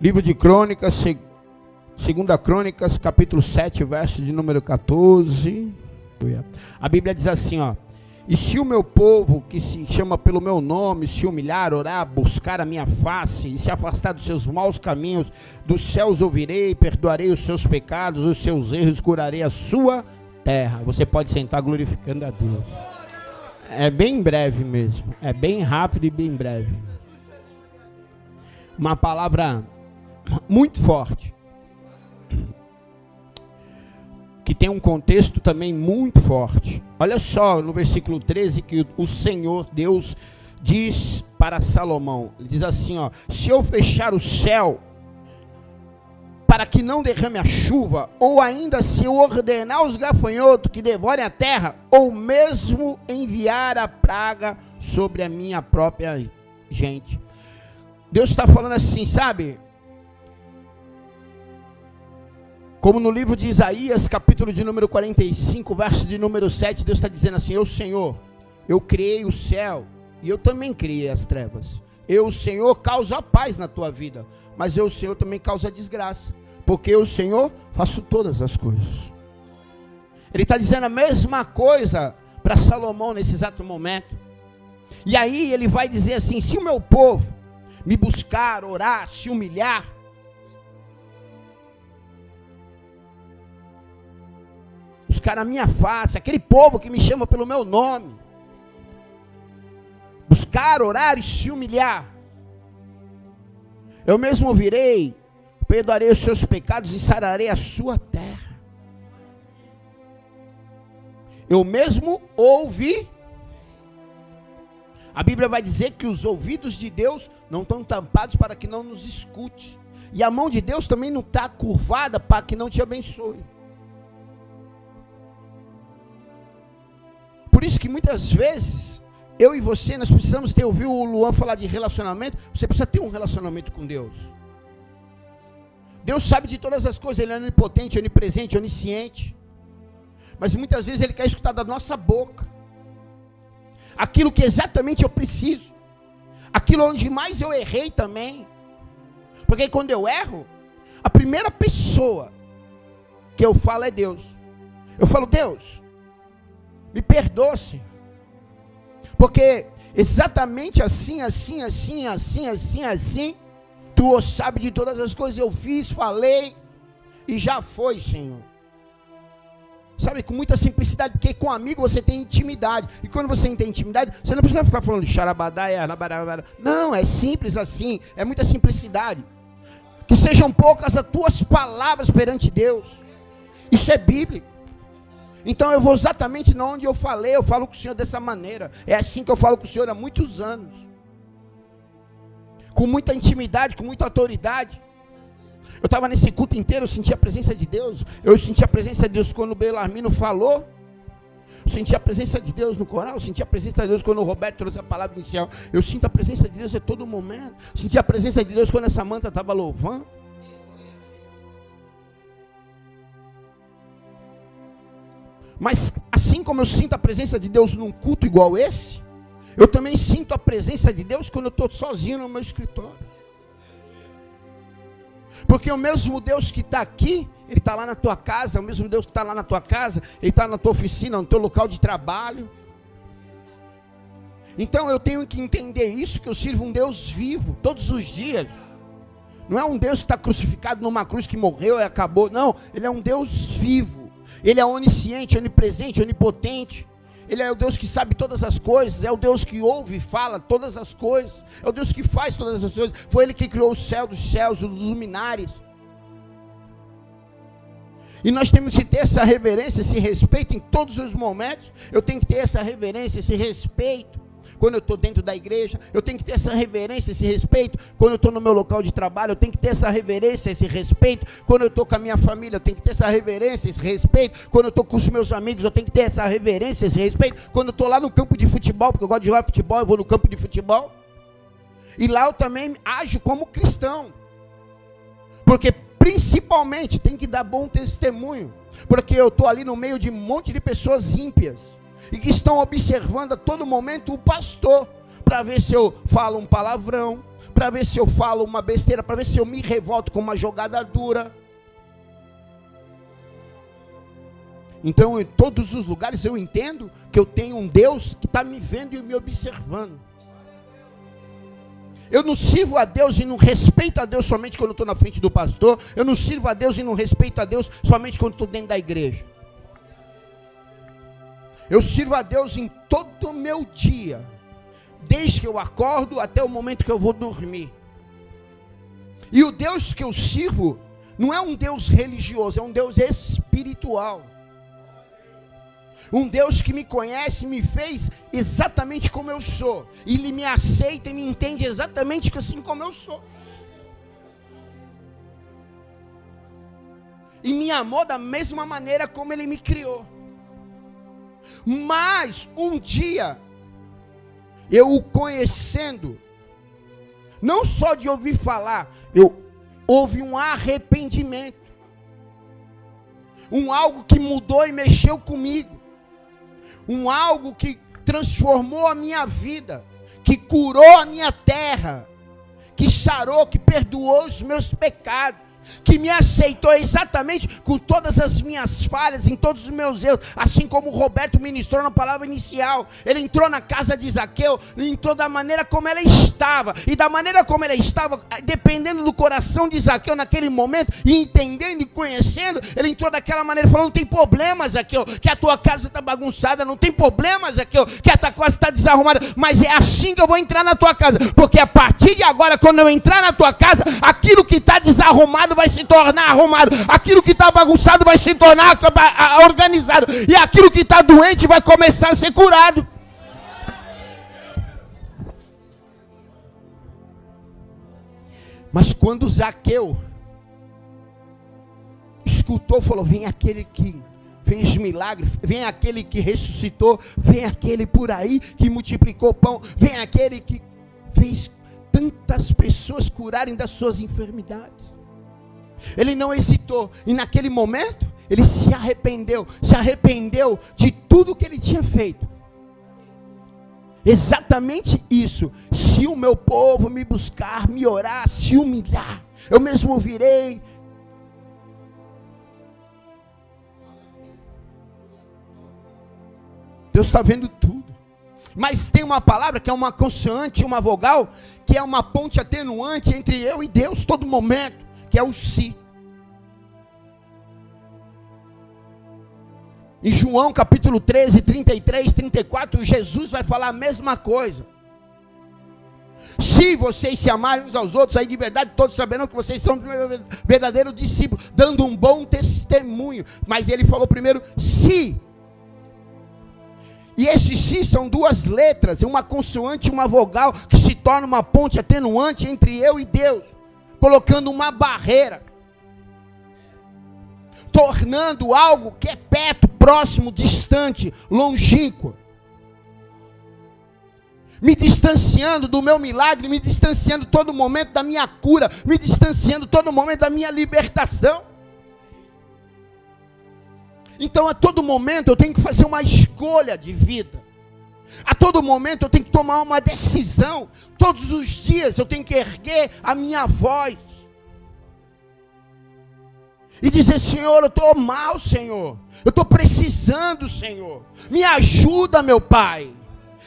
Livro de Crônicas, segunda Crônicas, capítulo 7, verso de número 14. A Bíblia diz assim, ó: e se o meu povo, que se chama pelo meu nome, se humilhar, orar, buscar a minha face, e se afastar dos seus maus caminhos, dos céus ouvirei, perdoarei os seus pecados, os seus erros, curarei a sua terra. Você pode sentar glorificando a Deus. É bem breve mesmo, é bem rápido e bem breve. Uma palavra muito forte, que tem um contexto também muito forte. Olha só no versículo 13 que o Senhor Deus diz para Salomão. Ele diz assim, ó: se eu fechar o céu para que não derrame a chuva, ou ainda se eu ordenar os gafanhotos que devorem a terra, ou mesmo enviar a praga sobre a minha própria gente. Deus está falando assim, sabe? Como no livro de Isaías, capítulo de número 45, verso de número 7, Deus está dizendo assim: eu, Senhor, eu criei o céu, e eu também criei as trevas. Eu, o Senhor, causo a paz na tua vida, mas eu, o Senhor, também causo a desgraça, porque eu, o Senhor, faço todas as coisas. Ele está dizendo a mesma coisa para Salomão nesse exato momento. E aí ele vai dizer assim: se o meu povo me buscar, orar, se humilhar, buscar a minha face, aquele povo que me chama pelo meu nome, buscar, orar e se humilhar, eu mesmo ouvirei, perdoarei os seus pecados e sararei a sua terra. Eu mesmo ouvi. A Bíblia vai dizer que os ouvidos de Deus não estão tampados para que não nos escute, e a mão de Deus também não está curvada para que não te abençoe. Por isso que muitas vezes, eu e você, nós precisamos ter ouvido o Luan falar de relacionamento. Você precisa ter um relacionamento com Deus. Deus sabe de todas as coisas, Ele é onipotente, onipresente, onisciente. Mas muitas vezes Ele quer escutar da nossa boca aquilo que exatamente eu preciso, aquilo onde mais eu errei também. Porque quando eu erro, a primeira pessoa que eu falo é Deus. Eu falo: Deus, me perdoa, Senhor, porque exatamente assim, Tu sabe de todas as coisas, eu fiz, falei, e já foi, Senhor. Sabe, com muita simplicidade, porque com amigo você tem intimidade, e quando você tem intimidade, você não precisa ficar falando xarabadaia, não, é simples assim, é muita simplicidade. Que sejam poucas as tuas palavras perante Deus, isso é bíblico. Então eu vou exatamente onde eu falei, eu falo com o Senhor dessa maneira. É assim que eu falo com o Senhor há muitos anos, com muita intimidade, com muita autoridade. Eu estava nesse culto inteiro, eu senti a presença de Deus. Eu senti a presença de Deus quando o Belarmino falou. Eu senti a presença de Deus no coral. Eu senti a presença de Deus quando o Roberto trouxe a palavra inicial. Eu sinto a presença de Deus a todo momento. Eu senti a presença de Deus quando essa manta estava louvando. Mas assim como eu sinto a presença de Deus num culto igual esse, eu também sinto a presença de Deus quando eu estou sozinho no meu escritório. Porque o mesmo Deus que está aqui, Ele está lá na tua casa. O mesmo Deus que está lá na tua casa, Ele está na tua oficina, no teu local de trabalho. Então eu tenho que entender isso, que eu sirvo um Deus vivo, todos os dias. Não é um Deus que está crucificado numa cruz que morreu e acabou, não. Ele é um Deus vivo. Ele é onisciente, onipresente, onipotente. Ele é o Deus que sabe todas as coisas, é o Deus que ouve e fala todas as coisas, é o Deus que faz todas as coisas. Foi Ele que criou o céu dos céus, os luminares. E nós temos que ter essa reverência, esse respeito em todos os momentos. Eu tenho que ter essa reverência, esse respeito quando eu estou dentro da igreja. Eu tenho que ter essa reverência, esse respeito quando eu estou no meu local de trabalho. Eu tenho que ter essa reverência, esse respeito quando eu estou com a minha família. Eu tenho que ter essa reverência, esse respeito quando eu estou com os meus amigos. Eu tenho que ter essa reverência, esse respeito quando eu estou lá no campo de futebol, porque eu gosto de jogar futebol. Eu vou no campo de futebol e lá eu também ajo como cristão, porque principalmente tem que dar bom testemunho, porque eu estou ali no meio de um monte de pessoas ímpias e que estão observando a todo momento o pastor. para ver se eu falo um palavrão, para ver se eu falo uma besteira, para ver se eu me revolto com uma jogada dura. Então, em todos os lugares eu entendo que eu tenho um Deus que está me vendo e me observando. Eu não sirvo a Deus e não respeito a Deus somente quando estou na frente do pastor. Eu não sirvo a Deus e não respeito a Deus somente quando estou dentro da igreja. Eu sirvo a Deus em todo o meu dia, desde que eu acordo até o momento que eu vou dormir. E o Deus que eu sirvo não é um Deus religioso, é um Deus espiritual. Um Deus que me conhece, me fez exatamente como eu sou. E Ele me aceita e me entende exatamente assim como eu sou. E me amou da mesma maneira como Ele me criou. Mas um dia, eu o conhecendo, não só de ouvir falar, houve um arrependimento. Algo que mudou e mexeu comigo. Algo que transformou a minha vida, que curou a minha terra, que sarou, que perdoou os meus pecados, que me aceitou exatamente com todas as minhas falhas, em todos os meus erros, assim como o Roberto ministrou na palavra inicial. Ele entrou na casa de Zaqueu, entrou da maneira como ela estava, e da maneira como ela estava, dependendo do coração de Zaqueu naquele momento, e entendendo e conhecendo, ele entrou daquela maneira, falando: não tem problema, Zaqueu, que a tua casa está bagunçada, não tem problema, Zaqueu, que a tua casa está desarrumada, mas é assim que eu vou entrar na tua casa, porque a partir de agora, quando eu entrar na tua casa, aquilo que está desarrumado vai se tornar arrumado, aquilo que está bagunçado vai se tornar organizado, e aquilo que está doente vai começar a ser curado. Mas quando Zaqueu escutou, falou: vem aquele que fez milagre, vem aquele que ressuscitou, vem aquele por aí que multiplicou pão, vem aquele que fez tantas pessoas curarem das suas enfermidades. Ele não hesitou, e naquele momento, ele se arrependeu de tudo que ele tinha feito. Exatamente isso: se o meu povo me buscar, me orar, se humilhar, eu mesmo virei. Deus está vendo tudo. Mas tem uma palavra que é uma consoante e uma vogal, que é uma ponte atenuante entre eu e Deus todo momento, que é o si. Em João capítulo 13, 33, 34, Jesus vai falar a mesma coisa. Se vocês se amarem uns aos outros, aí de verdade todos saberão que vocês são verdadeiros discípulos, dando um bom testemunho. Mas ele falou primeiro se. E esse si são duas letras, uma consoante e uma vogal, que se torna uma ponte atenuante entre eu e Deus, colocando uma barreira, tornando algo que é perto, próximo, distante, longínquo, me distanciando do meu milagre, me distanciando todo momento da minha cura, me distanciando todo momento da minha libertação. Então a todo momento eu tenho que fazer uma escolha de vida. A todo momento eu tenho que tomar uma decisão. Todos os dias eu tenho que erguer a minha voz e dizer: Senhor, eu estou mal, Senhor. Eu estou precisando, Senhor. Me ajuda, meu Pai.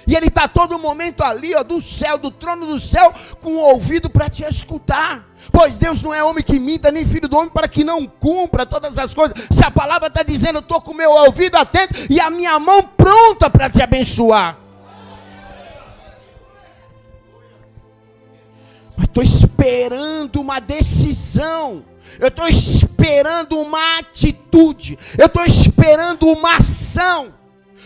E Ele está a todo momento ali, ó, do céu, do trono do céu, com o ouvido para te escutar. Pois Deus não é homem que minta, nem filho do homem para que não cumpra todas as coisas. Se a palavra está dizendo, eu estou com o meu ouvido atento e a minha mão pronta para te abençoar. Mas estou esperando uma decisão. Eu estou esperando uma atitude. Eu estou esperando uma ação.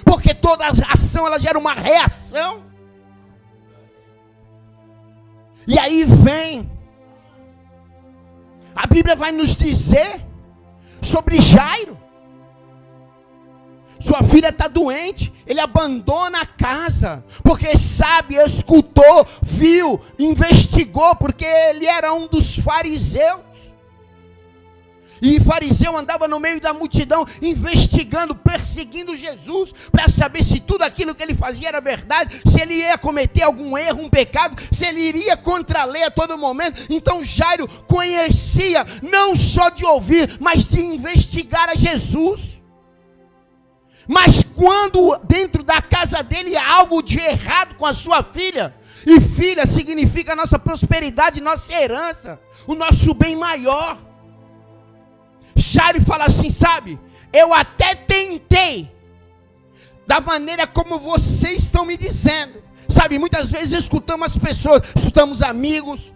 Porque toda ação ela gera uma reação. E aí vem. A Bíblia vai nos dizer sobre Jairo. Sua filha está doente. Ele abandona a casa. Porque sabe, escutou, viu, investigou. Porque ele era um dos fariseus. E fariseu andava no meio da multidão, investigando, perseguindo Jesus, para saber se tudo aquilo que ele fazia era verdade, se ele ia cometer algum erro, um pecado, se ele iria contra a lei a todo momento. Então Jairo conhecia, não só de ouvir, mas de investigar a Jesus. Mas quando dentro da casa dele há algo de errado com a sua filha, e filha significa a nossa prosperidade, nossa herança, o nosso bem maior, Jairo fala assim, sabe, eu até tentei, da maneira como vocês estão me dizendo, sabe, muitas vezes escutamos as pessoas, escutamos amigos,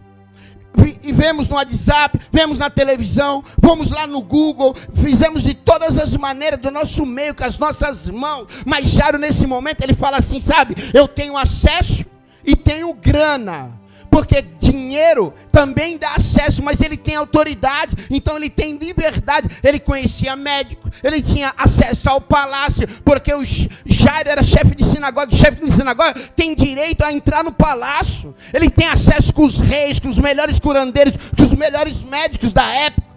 e vemos no WhatsApp, vemos na televisão, vamos lá no Google, fizemos de todas as maneiras do nosso meio, com as nossas mãos, mas Jairo nesse momento, ele fala assim, sabe, eu tenho acesso e tenho grana, porque dinheiro também dá acesso, mas ele tem autoridade, então ele tem liberdade. Ele conhecia médico, ele tinha acesso ao palácio, porque o Jairo era chefe de sinagoga tem direito a entrar no palácio, ele tem acesso com os reis, com os melhores curandeiros, com os melhores médicos da época.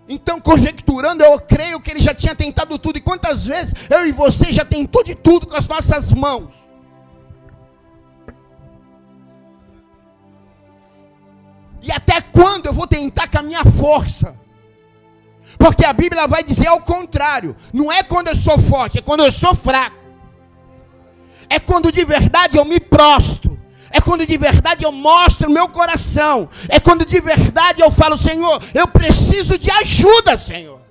Então, conjecturando, eu creio que ele já tinha tentado tudo. E quantas vezes eu e você já tentou de tudo com as nossas mãos? E até quando eu vou tentar com a minha força? Porque a Bíblia vai dizer ao contrário. Não é quando eu sou forte, é quando eu sou fraco. É quando de verdade eu me prostro. É quando de verdade eu mostro o meu coração. É quando de verdade eu falo, Senhor, eu preciso de ajuda, Senhor.